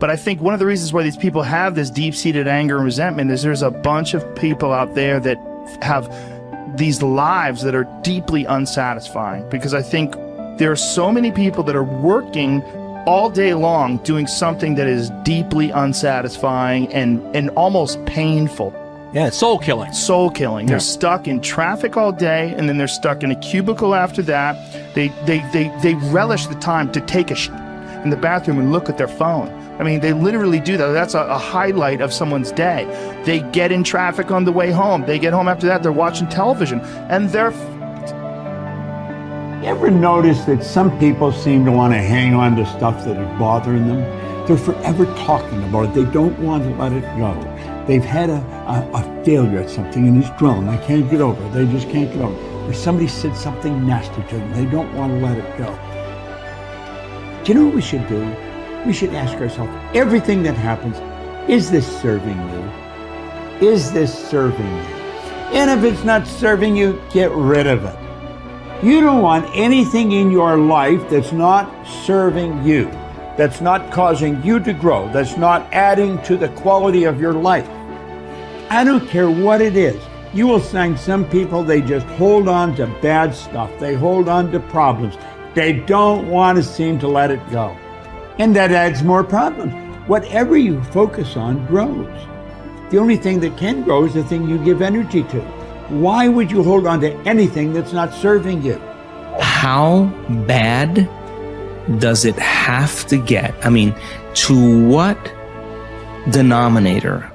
But I think one of the reasons why these people have this deep-seated anger and resentment is there's a bunch of people out there that have these lives that are deeply unsatisfying, because I think there are so many people that are working all day long doing something that is deeply unsatisfying and almost painful. Yeah, soul killing. Soul killing. Yeah. They're stuck in traffic all day, and then they're stuck in a cubicle after that. They relish the time to take a in the bathroom and look at their phone. I mean, they literally do that. That's a highlight of someone's day. They get in traffic on the way home. They get home after that, they're watching television, and they're... You ever notice that some people seem to want to hang on to stuff that is bothering them? They're forever talking about it. They don't want to let it go. They've had a failure at something and it's grown. They can't get over it. They just can't get over it. Or somebody said something nasty to them. They don't want to let it go. Do you know what we should do? We should ask ourselves, everything that happens, is this serving you? Is this serving you? And if it's not serving you, get rid of it. You don't want anything in your life that's not serving you, that's not causing you to grow, that's not adding to the quality of your life. I don't care what it is. You will find some people, they just hold on to bad stuff. They hold on to problems. They don't want to seem to let it go. And that adds more problems. Whatever you focus on grows. The only thing that can grow is the thing you give energy to. Why would you hold on to anything that's not serving you? How bad does it have to get? I mean, to what denominator,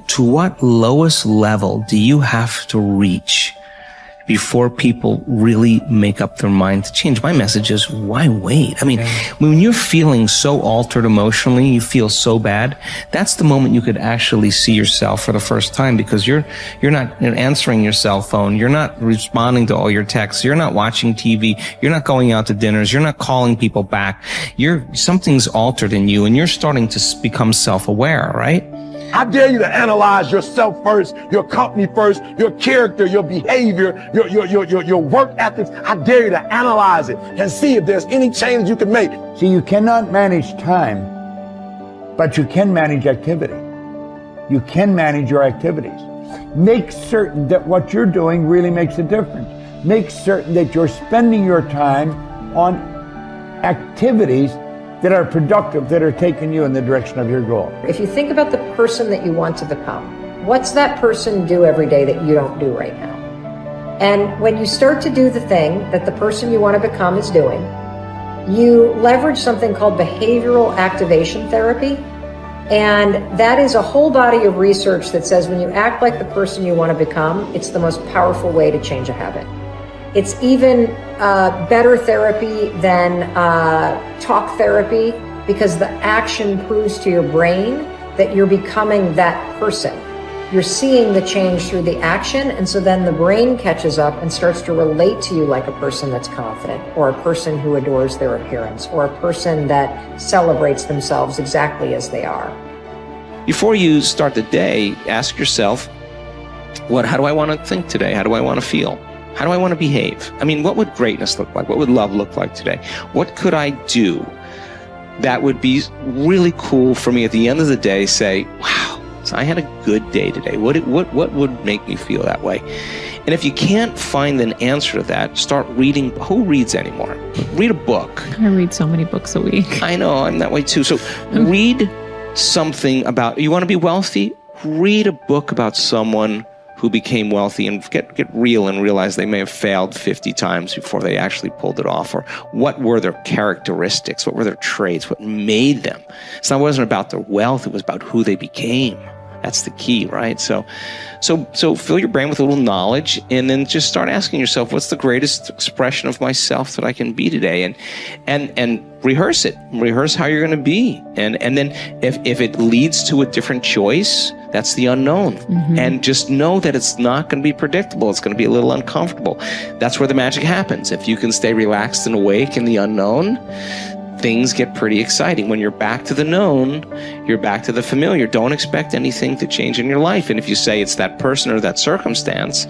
to what lowest level do you have to reach before people really make up their mind to change? My message is, why wait? I mean, when you're feeling so altered emotionally, you feel so bad, that's the moment you could actually see yourself for the first time, because you're not answering your cell phone, you're not responding to all your texts, you're not watching TV, you're not going out to dinners, you're not calling people back. Something's altered in you, and you're starting to become self-aware, right? I dare you to analyze yourself first, your company first, your character, your behavior, your work ethics. I dare you to analyze it and see if there's any change you can make. See, you cannot manage time, but you can manage activity. You can manage your activities. Make certain that what you're doing really makes a difference. Make certain that you're spending your time on activities that are productive, that are taking you in the direction of your goal. If you think about the person that you want to become, what's that person do every day that you don't do right now? And when you start to do the thing that the person you want to become is doing, you leverage something called behavioral activation therapy. And that is a whole body of research that says when you act like the person you want to become, it's the most powerful way to change a habit. It's even better therapy than talk therapy, because the action proves to your brain that you're becoming that person. You're seeing the change through the action, and so then the brain catches up and starts to relate to you like a person that's confident, or a person who adores their appearance, or a person that celebrates themselves exactly as they are. Before you start the day, ask yourself, how do I want to think today? How do I want to feel? How do I want to behave? I mean, what would greatness look like? What would love look like today? What could I do that would be really cool for me at the end of the day? Say, wow, so I had a good day today. What would make me feel that way? And if you can't find an answer to that, start reading. Who reads anymore? Read a book. I read so many books a week. I know, I'm that way too. So read something about, you want to be wealthy? Read a book about someone who became wealthy, and get real and realize they may have failed 50 times before they actually pulled it off. Or what were their characteristics? What were their traits? What made them? So it wasn't about their wealth, it was about who they became. That's the key, right? So fill your brain with a little knowledge, and then just start asking yourself, what's the greatest expression of myself that I can be today? And rehearse it. Rehearse how you're going to be. And then if it leads to a different choice, that's the unknown. Mm-hmm. And just know that it's not going to be predictable. It's going to be a little uncomfortable. That's where the magic happens. If you can stay relaxed and awake in the unknown, things get pretty exciting. When you're back to the known, you're back to the familiar. Don't expect anything to change in your life. And if you say it's that person or that circumstance,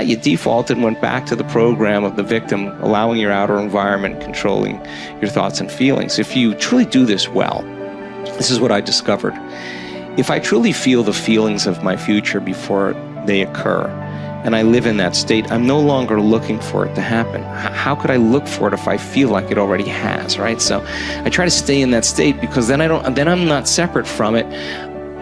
you defaulted and went back to the program of the victim, allowing your outer environment controlling your thoughts and feelings. If you truly do this well, This is what I discovered. If I truly feel the feelings of my future before they occur, and I live in that state, I'm no longer looking for it to happen. How could I look for it if I feel like it already has, right? So I try to stay in that state, because then I'm not separate from it.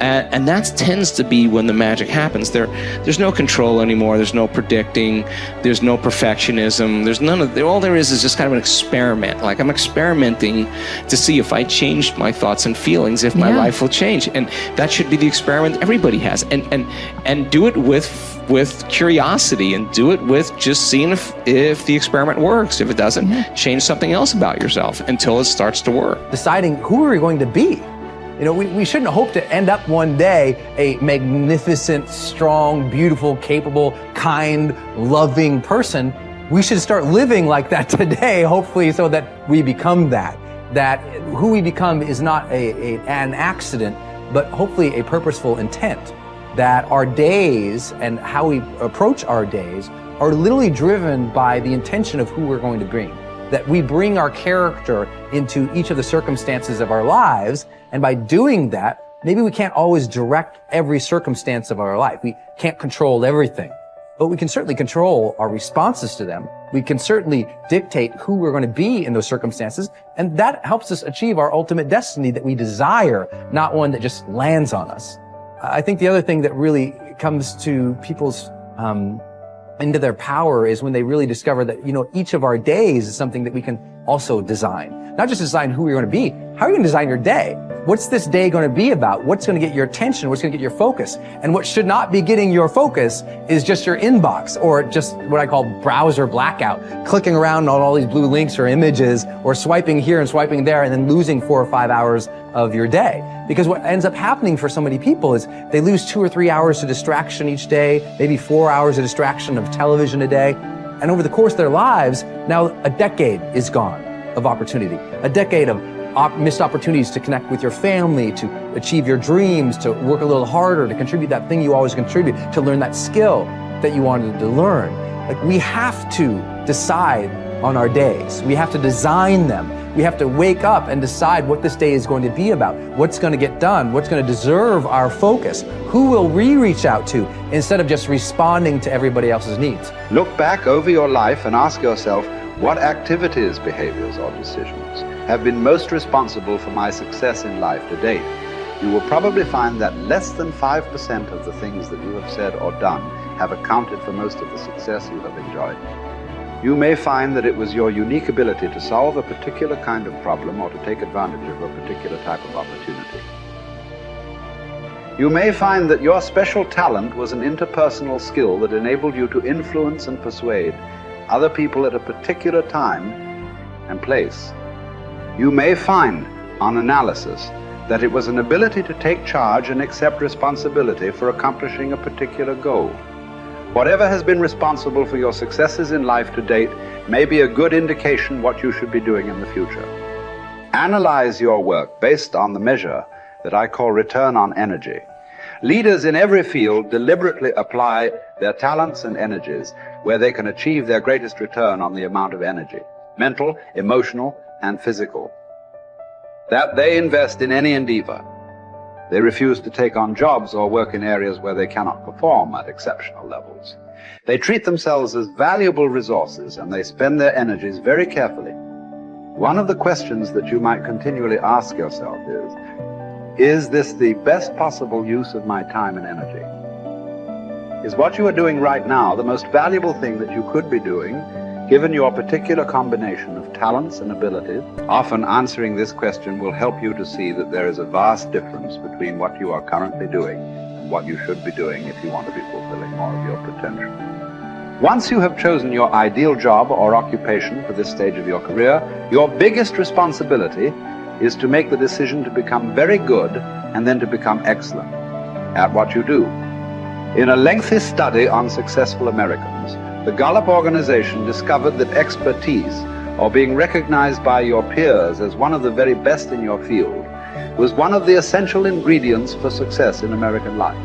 And that tends to be when the magic happens. There's no control anymore. There's no predicting. There's no perfectionism. There's none of. All there is just kind of an experiment. Like, I'm experimenting to see if I change my thoughts and feelings, if my life will change. And that should be the experiment everybody has. And do it with curiosity, and do it with just seeing if the experiment works. If it doesn't, change something else about yourself until it starts to work. Deciding who are we going to be. You know, we shouldn't hope to end up one day a magnificent, strong, beautiful, capable, kind, loving person. We should start living like that today, hopefully, so that we become that. That who we become is not an accident, but hopefully a purposeful intent. That our days and how we approach our days are literally driven by the intention of who we're going to bring. That we bring our character into each of the circumstances of our lives, and by doing that, maybe we can't always direct every circumstance of our life. We can't control everything, but we can certainly control our responses to them. We can certainly dictate who we're going to be in those circumstances, and that helps us achieve our ultimate destiny that we desire, not one that just lands on us. I think the other thing that really comes to people's into their power is when they really discover that, you know, each of our days is something that we can also design. Not just design who you're going to be. How are you going to design your day? What's this day going to be about? What's going to get your attention? What's going to get your focus? And what should not be getting your focus is just your inbox, or just what I call browser blackout, clicking around on all these blue links or images, or swiping here and swiping there, and then losing 4 or 5 hours of your day. Because what ends up happening for so many people is they lose 2 or 3 hours to distraction each day, maybe 4 hours of distraction of television a day. And over the course of their lives, now a decade is gone of opportunity, a decade of missed opportunities to connect with your family, to achieve your dreams, to work a little harder, to contribute that thing you always contribute, to learn that skill that you wanted to learn. Like, we have to decide on our days. We have to design them. We have to wake up and decide what this day is going to be about, what's going to get done, what's going to deserve our focus, who will we reach out to, instead of just responding to everybody else's needs. Look back over your life and ask yourself, what activities, behaviors, or decisions have been most responsible for my success in life to date? You will probably find that less than 5% of the things that you have said or done have accounted for most of the success you have enjoyed. You may find that it was your unique ability to solve a particular kind of problem or to take advantage of a particular type of opportunity. You may find that your special talent was an interpersonal skill that enabled you to influence and persuade other people at a particular time and place. You may find, on analysis, that it was an ability to take charge and accept responsibility for accomplishing a particular goal. Whatever has been responsible for your successes in life to date may be a good indication what you should be doing in the future. Analyze your work based on the measure that I call return on energy. Leaders in every field deliberately apply their talents and energies where they can achieve their greatest return on the amount of energy, mental, emotional, and physical, that they invest in any endeavor. They refuse to take on jobs or work in areas where they cannot perform at exceptional levels. They treat themselves as valuable resources, and they spend their energies very carefully. One of the questions that you might continually ask yourself is this the best possible use of my time and energy? Is what you are doing right now the most valuable thing that you could be doing, given your particular combination of talents and abilities? Often answering this question will help you to see that there is a vast difference between what you are currently doing and what you should be doing if you want to be fulfilling more of your potential. Once you have chosen your ideal job or occupation for this stage of your career, your biggest responsibility is to make the decision to become very good and then to become excellent at what you do. In a lengthy study on successful Americans, the Gallup organization discovered that expertise, or being recognized by your peers as one of the very best in your field, was one of the essential ingredients for success in American life.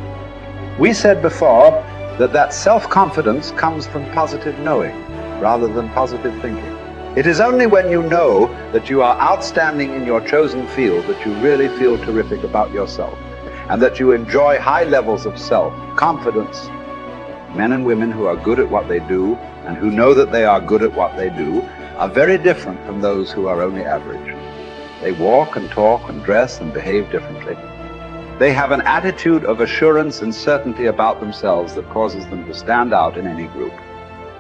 We said before that self-confidence comes from positive knowing rather than positive thinking. It is only when you know that you are outstanding in your chosen field that you really feel terrific about yourself, and that you enjoy high levels of self-confidence. Men and women who are good at what they do and who know that they are good at what they do are very different from those who are only average. They walk and talk and dress and behave differently. They have an attitude of assurance and certainty about themselves that causes them to stand out in any group.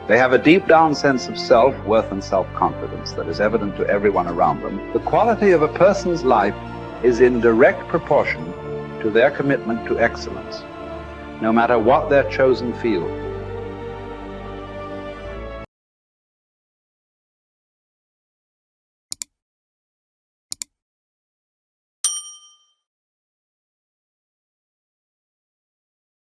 They have a deep down sense of self-worth and self-confidence that is evident to everyone around them. The quality of a person's life is in direct proportion to their commitment to excellence, no matter what their chosen field.